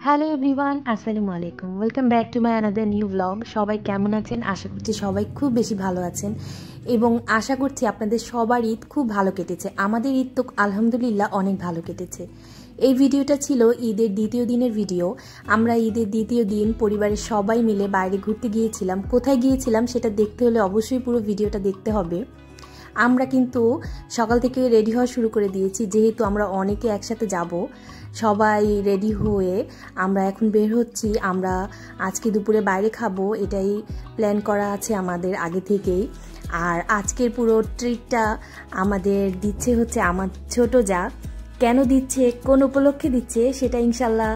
Hello everyone, আসসালামু আলাইকুম। Welcome back to my another new blog. সবাই কেমন আছেন? আশা করছি সবাই খুব বেশি ভালো আছেন এবং আশা করছি আপনাদের সবার ঈদ খুব ভালো কেটেছে। আমাদের ঈদ তো আলহামদুলিল্লাহ অনেক ভালো কেটেছে। এই ভিডিওটা ছিল ঈদের দ্বিতীয় দিনের ভিডিও। আমরা ঈদের দ্বিতীয় দিন পরিবারের সবাই মিলে বাইরে ঘুরতে গিয়েছিলাম। কোথায় গিয়েছিলাম সেটা দেখতে হলে অবশ্যই পুরো ভিডিওটা দেখতে হবে। আমরা কিন্তু সকাল থেকে রেডি হওয়া শুরু করে দিয়েছি, যেহেতু আমরা অনেকে একসাথে যাব। সবাই রেডি হয়ে আমরা এখন বের হচ্ছি। আমরা আজকে দুপুরে বাইরে খাবো, এটাই প্ল্যান করা আছে আমাদের আগে থেকেই। আর আজকের পুরো ট্রিটটা আমাদের দিচ্ছে হচ্ছে আমার ছোট যা। কেন দিচ্ছে, কোন উপলক্ষে দিচ্ছে, সেটা ইনশাল্লাহ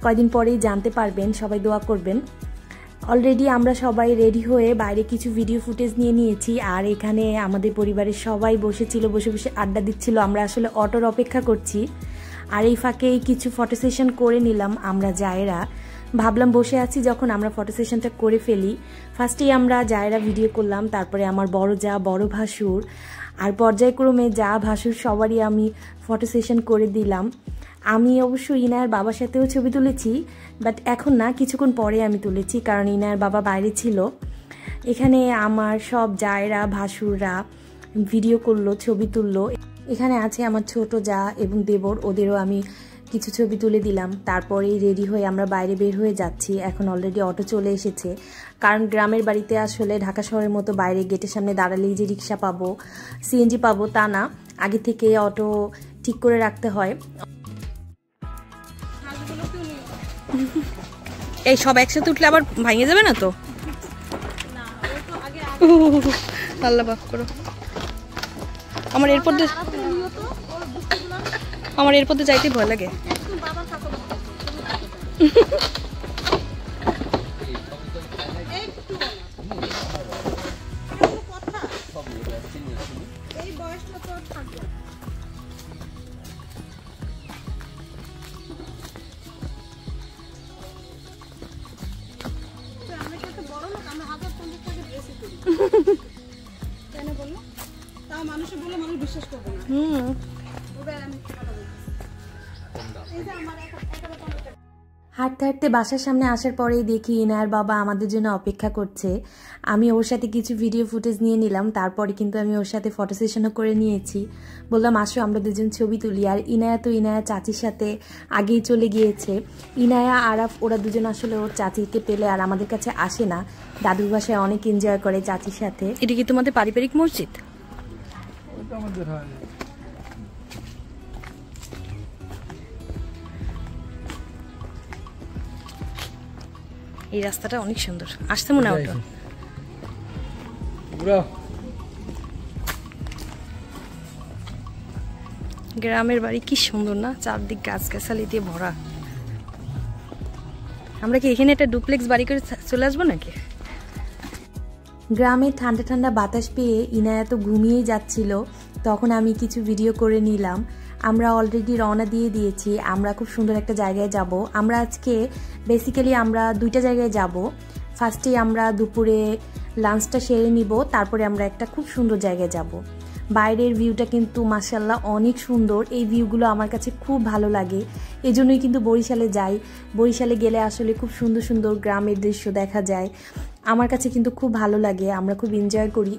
কয়দিন পরেই জানতে পারবেন। সবাই দোয়া করবেন। অলরেডি আমরা সবাই রেডি হয়ে বাইরে কিছু ভিডিও ফুটেজ নিয়ে নিয়েছি। আর এখানে আমাদের পরিবারের সবাই বসেছিল, বসে বসে আড্ডা দিচ্ছিল। আমরা আসলে অটোর অপেক্ষা করছি। আর এই ফাঁকেই কিছু ফটো সেশন করে নিলাম আমরা জায়েরা। ভাবলাম বসে আছি যখন আমরা ফটো সেশনটা করে ফেলি। ফার্স্টেই আমরা জায়েরা ভিডিও করলাম, তারপরে আমার বড় যা, বড় ভাসুর, আর পর্যায়ক্রমে যা ভাসুর সবারই আমি ফটো সেশন করে দিলাম। আমি অবশ্য ইনায়ের বাবার সাথেও ছবি তুলেছি, বাট এখন না, কিছুক্ষণ পরে আমি তুলেছি, কারণ ইনায়ের বাবা বাইরে ছিল। এখানে আমার সব জায়েরা ভাসুররা ভিডিও করলো, ছবি তুললো। এখানে আছে আমার ছোট যা এবং দেবর, ওদেরও আমি কিছু ছবি তুলে দিলাম। তারপরেই রেডি হয়ে আমরা বাইরে বের হয়ে যাচ্ছি। এখন অলরেডি অটো চলে এসেছে, কারণ গ্রামের বাড়িতে আসলে ঢাকা শহরের মতো বাইরে গেটের সামনে দাঁড়ালেই যে রিক্সা পাবো, সিএনজি পাবো তা না, আগে থেকে অটো ঠিক করে রাখতে হয়। এই সব একসাথে উঠলে আবার ভাঙে যাবে না তো? আল্লাহ মাফ করো। আমার এরপর দিয়ে যাইতে ভয় লাগে। হাঁটতে হাঁটতে বাসার সামনে আসার পরেই দেখি ইনায়ার বাবা আমাদের জন্য অপেক্ষা করছে। আমি ওর সাথে কিছু ভিডিও ফুটেজ নিয়ে নিলাম, তারপরে কিন্তু আমি ওর সাথে ফটো সেশনও করে নিয়েছি। বললাম আসো আমরা দুজন ছবি তুলি। আর ইনায়া তো ইনায়া চাচির সাথে আগেই চলে গিয়েছে। ইনায়া আরাফ ওরা দুজন আসলে ওর চাচিকে পেলে আর আমাদের কাছে আসে না। দাদুর বাসায় অনেক এনজয় করে চাচির সাথে। এটা কি তোমাদের পারিবারিক মসজিদ? এই রাস্তাটা অনেক সুন্দর, আসতে মনে হয়। গ্রামের বাড়ি কি সুন্দর না, চারদিক গাছগাছালি দিয়ে ভরা। আমরা কি এখানে একটা ডুপ্লেক্স বাড়ি করে চলে আসবো নাকি? গ্রামে ঠান্ডা ঠান্ডা বাতাস পেয়ে ইনায়া তো ঘুমিয়েই যাচ্ছিল, তখন আমি কিছু ভিডিও করে নিলাম। আমরা অলরেডি রওনা দিয়ে দিয়েছি। আমরা খুব সুন্দর একটা জায়গায় যাব। আমরা আজকে বেসিক্যালি আমরা দুইটা জায়গায় যাব। ফার্স্টে আমরা দুপুরে লাঞ্চটা সেরে নিব, তারপরে আমরা একটা খুব সুন্দর জায়গায় যাব। বাইরের ভিউটা কিন্তু মাশাআল্লাহ অনেক সুন্দর। এই ভিউগুলো আমার কাছে খুব ভালো লাগে, এজন্যই কিন্তু বরিশালে যাই। বরিশালে গেলে আসলে খুব সুন্দর সুন্দর গ্রামের দৃশ্য দেখা যায়। আমার কাছে কিন্তু খুব ভালো লাগে, আমরা খুব এনজয় করি।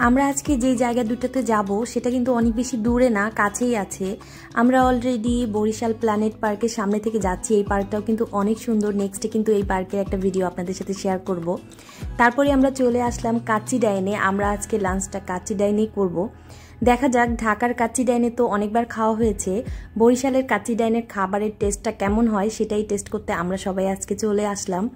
আমরা আজকে যে জায়গা দুটোতে যাব সেটা কিন্তু অনেক বেশি দূরে না, কাছেই আছে। আমরা অলরেডি বরিশাল প্ল্যানেট পার্কের সামনে থেকে যাচ্ছি। এই পার্কটাও কিন্তু অনেক সুন্দর। নেক্সটে কিন্তু এই পার্কের একটা ভিডিও আপনাদের সাথে শেয়ার করব। তারপরে আমরা চলে আসলাম কাচ্চি ডাইনে। আমরা আজকে লাঞ্চটা কাচ্চি ডাইনেই করব। দেখা যাক, ঢাকার কাচ্চি ডাইনে তো অনেকবার খাওয়া হয়েছে, বরিশালের কাচ্চি ডাইনের খাবারের টেস্টটা কেমন হয় সেটাই টেস্ট করতে আমরা সবাই আজকে চলে আসলাম।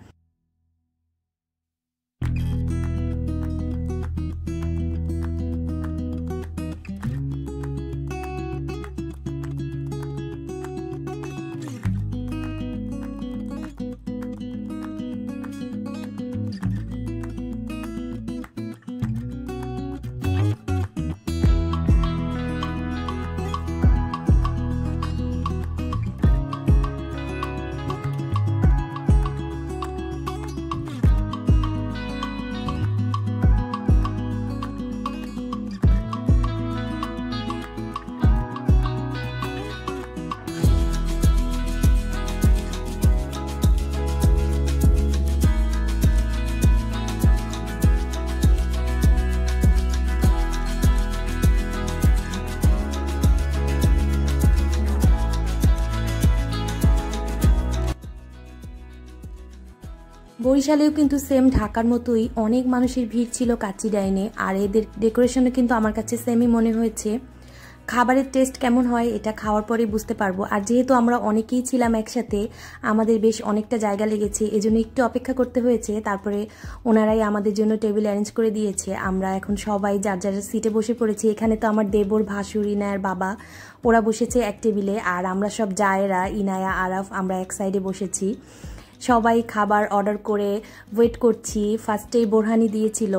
বরিশালেও কিন্তু সেম ঢাকার মতোই অনেক মানুষের ভিড় ছিল কাচ্চি ডাইনে। আর এদের ডেকোরেশনও কিন্তু আমার কাছে সেমই মনে হয়েছে। খাবারের টেস্ট কেমন হয় এটা খাওয়ার পরে বুঝতে পারবো। আর যেহেতু আমরা অনেকেই ছিলাম একসাথে, আমাদের বেশ অনেকটা জায়গা লেগেছে, এজন্য একটু অপেক্ষা করতে হয়েছে। তারপরে ওনারাই আমাদের জন্য টেবিল অ্যারেঞ্জ করে দিয়েছে। আমরা এখন সবাই যার যার সিটে বসে পড়েছি। এখানে তো আমার দেবর, ভাসুর, ইনায়ার বাবা ওরা বসেছে এক টেবিলে, আর আমরা সব জায়েরা, ইনায়া, আরাফ আমরা এক সাইডে বসেছি। সবাই খাবার অর্ডার করে ওয়েট করছি। ফার্স্টেই বোরহানি দিয়েছিল।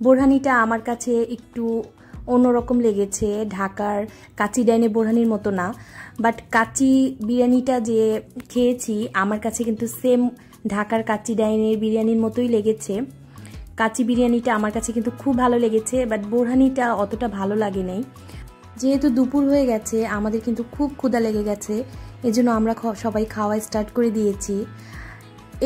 বোরহানিটা আমার কাছে একটু অন্যরকম লেগেছে, ঢাকার কাচ্চি ডাইনে বোরহানির মতো না। বাট কাচ্চি বিরিয়ানিটা যে খেয়েছি আমার কাছে কিন্তু সেম ঢাকার কাচ্চি ডাইনের বিরিয়ানির মতোই লেগেছে। কাচ্চি বিরিয়ানিটা আমার কাছে কিন্তু খুব ভালো লেগেছে, বাট বোরহানিটা অতটা ভালো লাগে নাই। যেহেতু দুপুর হয়ে গেছে, আমাদের কিন্তু খুব ক্ষুধা লেগে গেছে, এজন্য আমরা সবাই খাওয়া স্টার্ট করে দিয়েছি।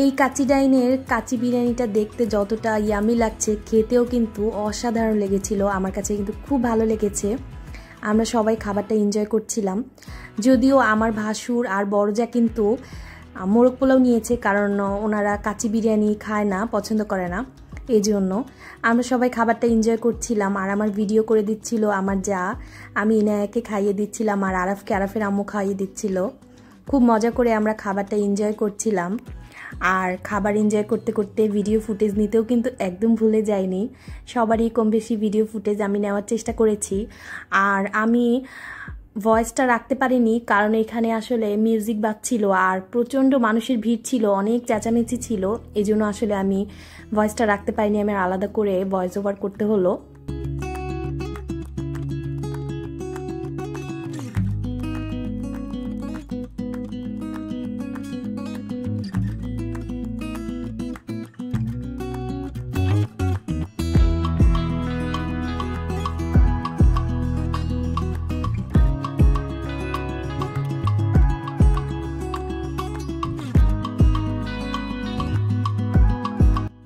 এই কাচ্চি ডাইনের কাচ্চি বিরিয়ানিটা দেখতে যতটা ইয়ামি লাগছে, খেতেও কিন্তু অসাধারণ লেগেছিল। আমার কাছে কিন্তু খুব ভালো লেগেছে। আমরা সবাই খাবারটা এনজয় করছিলাম। যদিও আমার ভাসুর আর বড়জা কিন্তু মোরগ পোলাও নিয়েছে, কারণ ওনারা কাচ্চি বিরিয়ানি খায় না, পছন্দ করে না। এই জন্য আমরা সবাই খাবারটা এনজয় করছিলাম। আর আমার ভিডিও করে দিচ্ছিল আমার যা, আমি ইনায়াকে খাইয়ে দিচ্ছিলাম, আর আরাফকে আরাফের আম্মু খাইয়ে দিচ্ছিল। খুব মজা করে আমরা খাবারটা এনজয় করছিলাম। আর খাবার এনজয় করতে করতে ভিডিও ফুটেজ নিতেও কিন্তু একদম ভুলে যাইনি। সবারই কম বেশি ভিডিও ফুটেজ আমি নেওয়ার চেষ্টা করেছি। আর আমি ভয়েসটা রাখতে পারিনি, কারণ এখানে আসলে মিউজিক বাজছিল আর প্রচণ্ড মানুষের ভিড় ছিল, অনেক চেঁচামেচি ছিল। এই জন্য আসলে আমি ভয়েসটা রাখতে পারিনি, আমার আলাদা করে ভয়েস ওভার করতে হলো।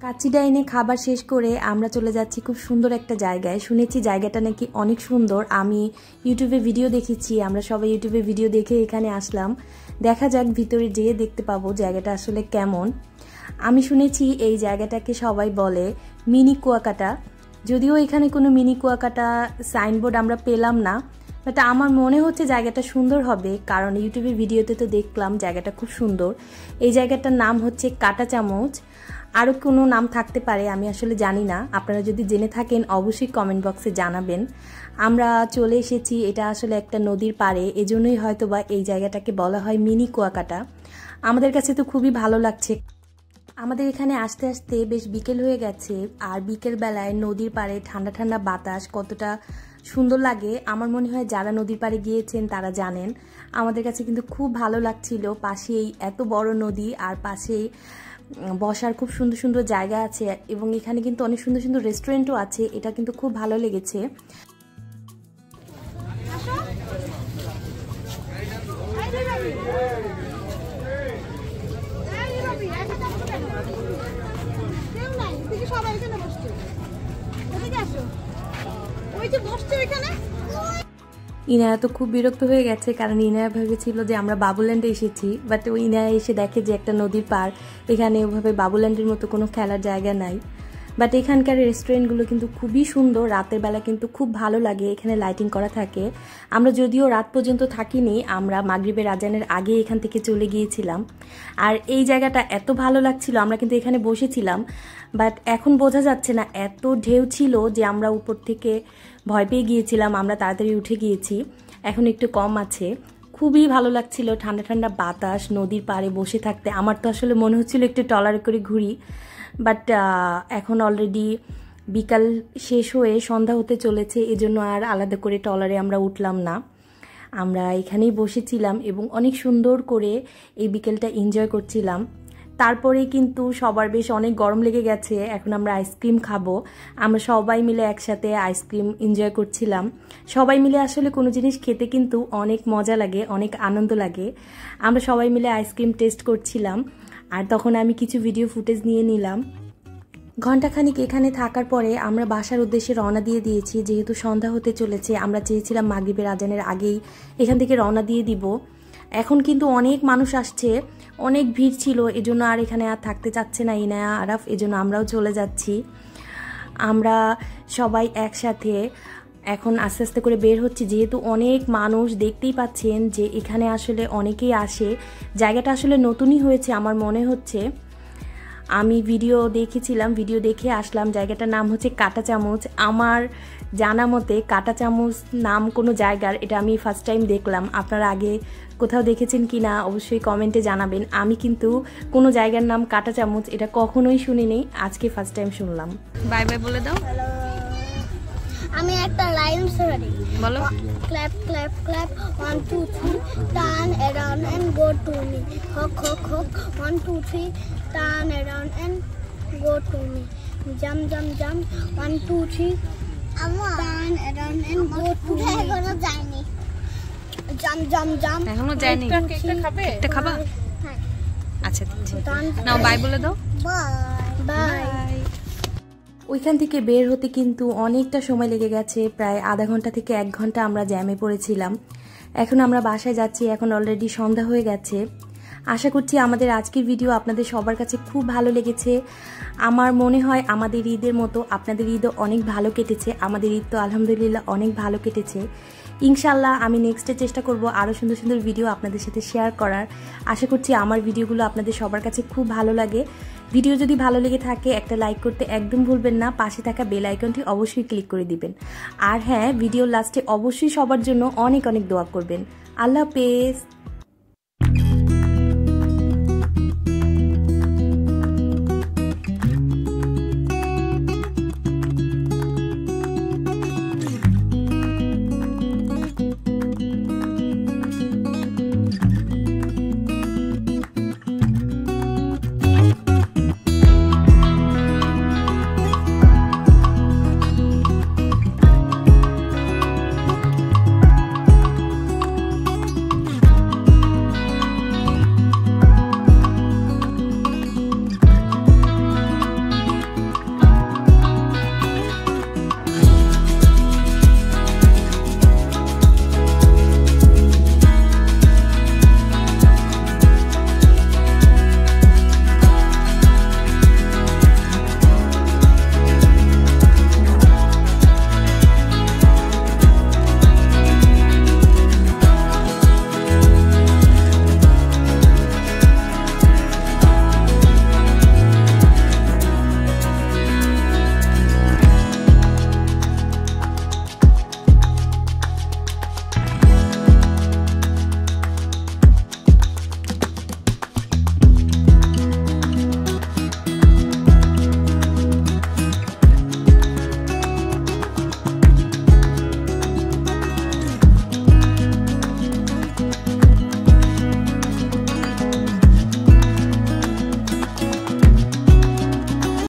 কাচ্চি ডাইনে খাবার শেষ করে আমরা চলে যাচ্ছি খুব সুন্দর একটা জায়গায়। শুনেছি জায়গাটা নাকি অনেক সুন্দর। আমি ইউটিউবে ভিডিও দেখেছি, আমরা সবাই ইউটিউবে ভিডিও দেখে এখানে আসলাম। দেখা যাক ভিতরে যেয়ে দেখতে পাবো জায়গাটা আসলে কেমন। আমি শুনেছি এই জায়গাটাকে সবাই বলে মিনি কুয়াকাটা। যদিও এখানে কোনো মিনি কুয়াকাটা সাইনবোর্ড আমরা পেলাম না, বাট আমার মনে হচ্ছে জায়গাটা সুন্দর হবে, কারণ ইউটিউবে ভিডিওতে তো দেখলাম জায়গাটা খুব সুন্দর। এই জায়গাটার নাম হচ্ছে কাটা চামচ। আরও কোনো নাম থাকতে পারে, আমি আসলে জানি না। আপনারা যদি জেনে থাকেন অবশ্যই কমেন্ট বক্সে জানাবেন। আমরা চলে এসেছি, এটা আসলে একটা নদীর পাড়ে, এজন্যই হয়তো বা এই জায়গাটাকে বলা হয় মিনি কুয়াকাটা। আমাদের কাছে তো খুবই ভালো লাগছে। আমাদের এখানে আসতে আসতে বেশ বিকেল হয়ে গেছে, আর বিকেল বেলায় নদীর পাড়ে ঠান্ডা ঠান্ডা বাতাস কতটা সুন্দর লাগে আমার মনে হয় যারা নদীর পাড়ে গিয়েছেন তারা জানেন। আমাদের কাছে কিন্তু খুব ভালো লাগছিল। পাশেই এত বড় নদী, আর পাশেই বসার খুব সুন্দর সুন্দর জায়গা আছে, এবং এখানে কিন্তু অনেক সুন্দর সুন্দর রেস্টুরেন্টও আছে। এটা কিন্তু খুব ভালো লেগেছে। ইনায়া তো খুব বিরক্ত হয়ে গেছে, কারণ ইনায়া ভেবেছিল যে আমরা বাবুল্যান্ডে এসেছি, বাট ওই ইনায়া এসে দেখে যে একটা নদীর পার, এখানে ওভাবে বাবুল্যান্ডের মতো কোনো খেলার জায়গা নাই। বাট এখানকার রেস্টুরেন্টগুলো কিন্তু খুবই সুন্দর, রাতের বেলা কিন্তু খুব ভালো লাগে, এখানে লাইটিং করা থাকে। আমরা যদিও রাত পর্যন্ত থাকিনি, আমরা মাগরিবের আজানের আগে এখান থেকে চলে গিয়েছিলাম। আর এই জায়গাটা এত ভালো লাগছিল, আমরা কিন্তু এখানে বসেছিলাম, বাট এখন বোঝা যাচ্ছে না, এত ঢেউ ছিল যে আমরা উপর থেকে ভয় পেয়ে গিয়েছিলাম, আমরা তাড়াতাড়ি উঠে গিয়েছি। এখন একটু কম আছে, খুবই ভালো লাগছিল, ঠান্ডা ঠান্ডা বাতাস, নদীর পাড়ে বসে থাকতে। আমার তো আসলে মনে হচ্ছিল একটু ট্রলারে করে ঘুরি, বাট এখন অলরেডি বিকাল শেষ হয়ে সন্ধ্যা হতে চলেছে, এজন্য আর আলাদা করে ট্রলারে আমরা উঠলাম না, আমরা এখানেই বসেছিলাম এবং অনেক সুন্দর করে এই বিকেলটা এনজয় করছিলাম। তারপরে কিন্তু সবার বেশ অনেক গরম লেগে গেছে, এখন আমরা আইসক্রিম খাবো। আমরা সবাই মিলে একসাথে আইসক্রিম এনজয় করছিলাম। সবাই মিলে আসলে কোনো জিনিস খেতে কিন্তু অনেক মজা লাগে, অনেক আনন্দ লাগে। আমরা সবাই মিলে আইসক্রিম টেস্ট করছিলাম, আর তখন আমি কিছু ভিডিও ফুটেজ নিয়ে নিলাম। ঘণ্টাখানিক এখানে থাকার পরে আমরা বাসার উদ্দেশ্যে রওনা দিয়ে দিয়েছি, যেহেতু সন্ধ্যা হতে চলেছে। আমরা চেয়েছিলাম মাগরিবের আজানের আগেই এখান থেকে রওনা দিয়ে দিব। এখন কিন্তু অনেক মানুষ আসছে, অনেক ভিড় ছিল, এজন্য আর এখানে আর থাকতে চাচ্ছে না ইনায়া, আরাফ, এজন্য আমরাও চলে যাচ্ছি। আমরা সবাই একসাথে এখন আস্তে আস্তে করে বের হচ্ছি, যেহেতু অনেক মানুষ, দেখতেই পাচ্ছেন যে এখানে আসলে অনেকেই আসে। জায়গাটা আসলে নতুনই হয়েছে আমার মনে হচ্ছে, আমি ভিডিও দেখেছিলাম, ভিডিও দেখে আসলাম। জায়গাটার নাম হচ্ছে কাটা চামচ। আমার জানা মতে কাটা চামচ নাম কোনো জায়গার, এটা আমি ফার্স্ট টাইম দেখলাম। আপনারা আগে কোথাও দেখেছেন কি না অবশ্যই কমেন্টে জানাবেন। আমি কিন্তু কোনো জায়গার নাম কাটা চামচ এটা কখনোই শুনিনি, আজকে ফার্স্ট টাইম শুনলাম। বাই বাই বলে দাও। আমি একটা লাইন শুনি, বলো। Clap clap clap 1 2 3 turn around and go to me. Hawk hawk hawk 1 2 3 turn around and go to me. Jump jump jump 1 2 3 turn around and go to me. এখনো যায়নি। Jump jump jump এখনো যায়নি। কেকটা খাবে? কেকটা খাবা? আচ্ছা দিচ্ছি। নাও বাই বলে দাও। Bye bye. ওইখান থেকে বের হতে কিন্তু অনেকটা সময় লেগে গেছে, প্রায় আধা ঘন্টা থেকে 1 ঘন্টা আমরা জ্যামে পড়েছিলাম। এখন আমরা বাসায় যাচ্ছি, এখন অলরেডি সন্ধ্যা হয়ে গেছে। আশা করছি আমাদের আজকের ভিডিও আপনাদের সবার কাছে খুব ভালো লেগেছে। আমার মনে হয় আমাদের ঈদের মতো আপনাদের ঈদও অনেক ভালো কেটেছে। আমাদের ঈদ তো আলহামদুলিল্লাহ অনেক ভালো কেটেছে। ইনশাল্লাহ আমি নেক্সটে চেষ্টা করব আরও সুন্দর সুন্দর ভিডিও আপনাদের সাথে শেয়ার করার। আশা করছি আমার ভিডিওগুলো আপনাদের সবার কাছে খুব ভালো লাগে। ভিডিও যদি ভালো লেগে থাকে একটা লাইক করতে একদম ভুলবেন না, পাশে থাকা বেল আইকনটি অবশ্যই ক্লিক করে দিবেন। আর হ্যাঁ, ভিডিওর লাস্টে অবশ্যই সবার জন্য অনেক অনেক দোয়া করবেন। আল্লাহ হাফেজ।